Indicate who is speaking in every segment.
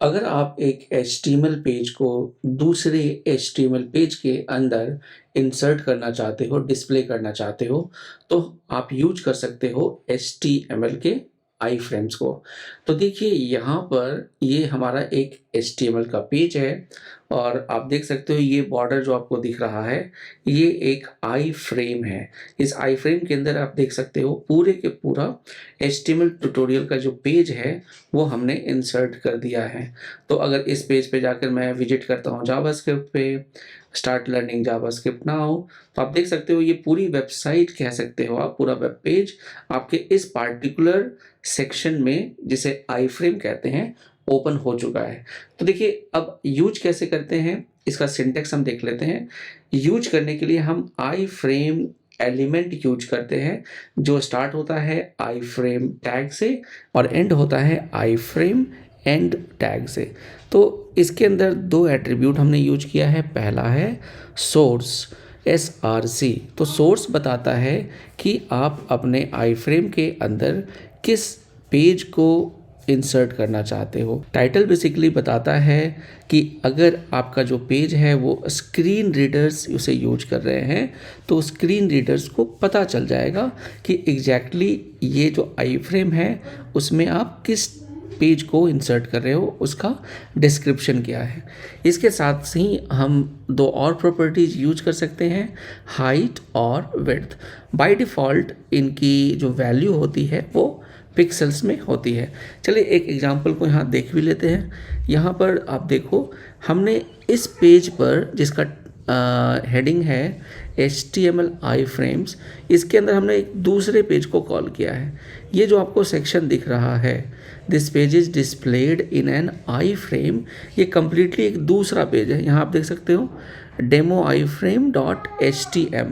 Speaker 1: अगर आप एक HTML पेज को दूसरे HTML पेज के अंदर इंसर्ट करना चाहते हो, डिस्प्ले करना चाहते हो, तो आप यूज़ कर सकते हो HTML के आईफ्रेम्स को। तो देखिए यहाँ पर ये हमारा एक HTML का पेज है और आप देख सकते हो ये बॉर्डर जो आपको दिख रहा है, ये एक आईफ्रेम है। इस आईफ्रेम के अंदर आप देख सकते हो पूरे के पूरा HTML ट्यूटोरियल का जो पेज है, वो हमने इंसर्ट कर दिया है। तो अगर इस पेज पे जाकर मैं विजिट करता हूँ जावास्क्रिप्ट पे, स्टार्ट लर्निंग जावास्क्रिप्ट नाउ, तो आप देख सकते हो ये पूरी वेबसाइट कह सकते हो आप, पूरा वेब पेज आपके इस पार्टिकुलर सेक्शन में जिसे आईफ्रेम कहते हैं ओपन हो चुका है। तो देखिए अब यूज कैसे करते हैं, इसका सिंटेक्स हम देख लेते हैं। यूज करने के लिए हम आईफ्रेम एलिमेंट यूज करते हैं जो स्टार्ट होता है आईफ्रेम टैग से और एंड होता है आईफ्रेम एंड टैग से। तो इसके अंदर दो एट्रीब्यूट हमने यूज किया है। पहला है सोर्स, SRC। तो सोर्स बताता है कि आप अपने आईफ्रेम के अंदर किस पेज को इंसर्ट करना चाहते हो। टाइटल बेसिकली बताता है कि अगर आपका जो पेज है वो स्क्रीन रीडर्स उसे यूज कर रहे हैं तो स्क्रीन रीडर्स को पता चल जाएगा कि एग्जैक्टली ये जो आईफ्रेम है उसमें आप किस पेज को इंसर्ट कर रहे हो, उसका डिस्क्रिप्शन क्या है। इसके साथ ही हम दो और प्रॉपर्टीज यूज कर सकते हैं, हाइट और विड्थ। बाय डिफ़ॉल्ट इनकी जो वैल्यू होती है वो पिक्सल्स में होती है। चलिए एक एग्जांपल को यहाँ देख भी लेते हैं। यहाँ पर आप देखो हमने इस पेज पर जिसका हेडिंग है HTML आईफ्रेम्स, इसके अंदर हमने एक दूसरे पेज को कॉल किया है। ये जो आपको सेक्शन दिख रहा है, this page is displayed in an I frame, ये कम्प्लीटली एक दूसरा पेज है। यहाँ आप देख सकते हो डेमो आईफ्रेम डॉट HTM,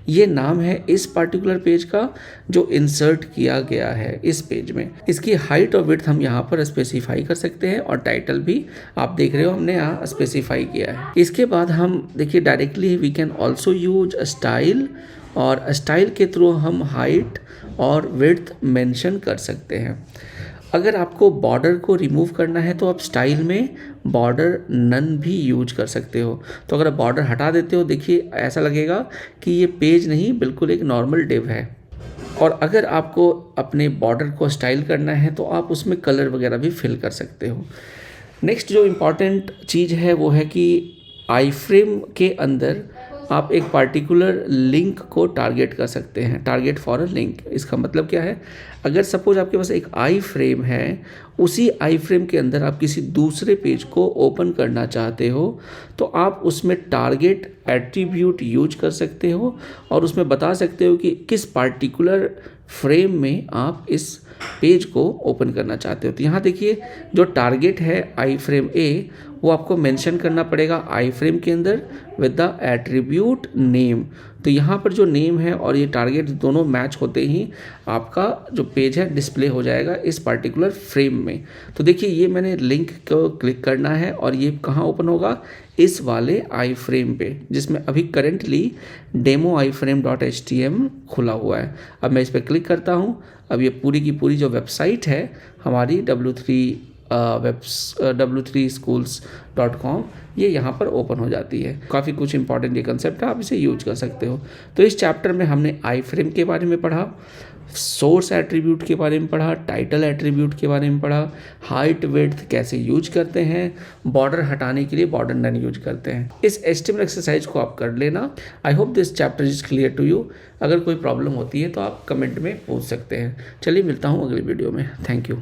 Speaker 1: ये नाम है इस पर्टिकुलर पेज का जो इंसर्ट किया गया है इस पेज में। इसकी हाइट और विड्थ हम यहाँ पर स्पेसिफाई कर सकते हैं और टाइटल भी आप देख रहे हो हमने यहाँ स्पेसिफाई किया है। इसके बाद हम देखिए directly we can also use style, और स्टाइल के थ्रू हम हाइट और विड्थ मेंशन कर सकते हैं। अगर आपको बॉर्डर को रिमूव करना है तो आप स्टाइल में बॉर्डर नन भी यूज कर सकते हो। तो अगर आप बॉर्डर हटा देते हो, देखिए ऐसा लगेगा कि ये पेज नहीं बिल्कुल एक नॉर्मल डिव है। और अगर आपको अपने बॉर्डर को स्टाइल करना है तो आप उसमें कलर वगैरह भी फिल कर सकते हो। नेक्स्ट जो इम्पॉर्टेंट चीज़ है वो है कि आईफ्रेम के अंदर आप एक पार्टिकुलर लिंक को टारगेट कर सकते हैं, टारगेट फॉर अ लिंक। इसका मतलब क्या है, अगर सपोज आपके पास एक आई फ्रेम है, उसी आई फ्रेम के अंदर आप किसी दूसरे पेज को ओपन करना चाहते हो तो आप उसमें टारगेट एट्रीब्यूट यूज कर सकते हो और उसमें बता सकते हो कि किस पार्टिकुलर फ्रेम में आप इस पेज को ओपन करना चाहते हो। तो यहाँ देखिए जो टारगेट है आई फ्रेम ए, वो आपको मेंशन करना पड़ेगा आई फ्रेम के अंदर विद द एट्रीब्यूट नेम। तो यहाँ पर जो नेम है और ये टारगेट दोनों मैच होते ही आपका जो पेज है डिस्प्ले हो जाएगा इस पर्टिकुलर फ्रेम में। तो देखिए ये मैंने लिंक को क्लिक करना है और ये कहाँ ओपन होगा, इस वाले आई फ्रेम पे जिसमें अभी करेंटली डेमो आई फ्रेम डॉट HTM खुला हुआ है। अब मैं इस पर क्लिक करता हूँ, अब ये पूरी की पूरी जो वेबसाइट है हमारी w3schools.com, ये यहाँ पर ओपन हो जाती है। काफ़ी कुछ इंपॉर्टेंट ये कंसेप्ट है, आप इसे यूज कर सकते हो। तो इस चैप्टर में हमने आई फ्रेम के बारे में पढ़ा, सोर्स एट्रीब्यूट के बारे में पढ़ा, टाइटल एट्रीब्यूट के बारे में पढ़ा, हाइट विड्थ कैसे यूज करते हैं, बॉर्डर हटाने के लिए बॉर्डर नन यूज करते हैं। इस HTML एक्सरसाइज को आप कर लेना। I hope this chapter is clear to you. अगर कोई प्रॉब्लम होती है तो आप कमेंट में पूछ सकते हैं। चलिए मिलता हूँ अगली वीडियो में। Thank you.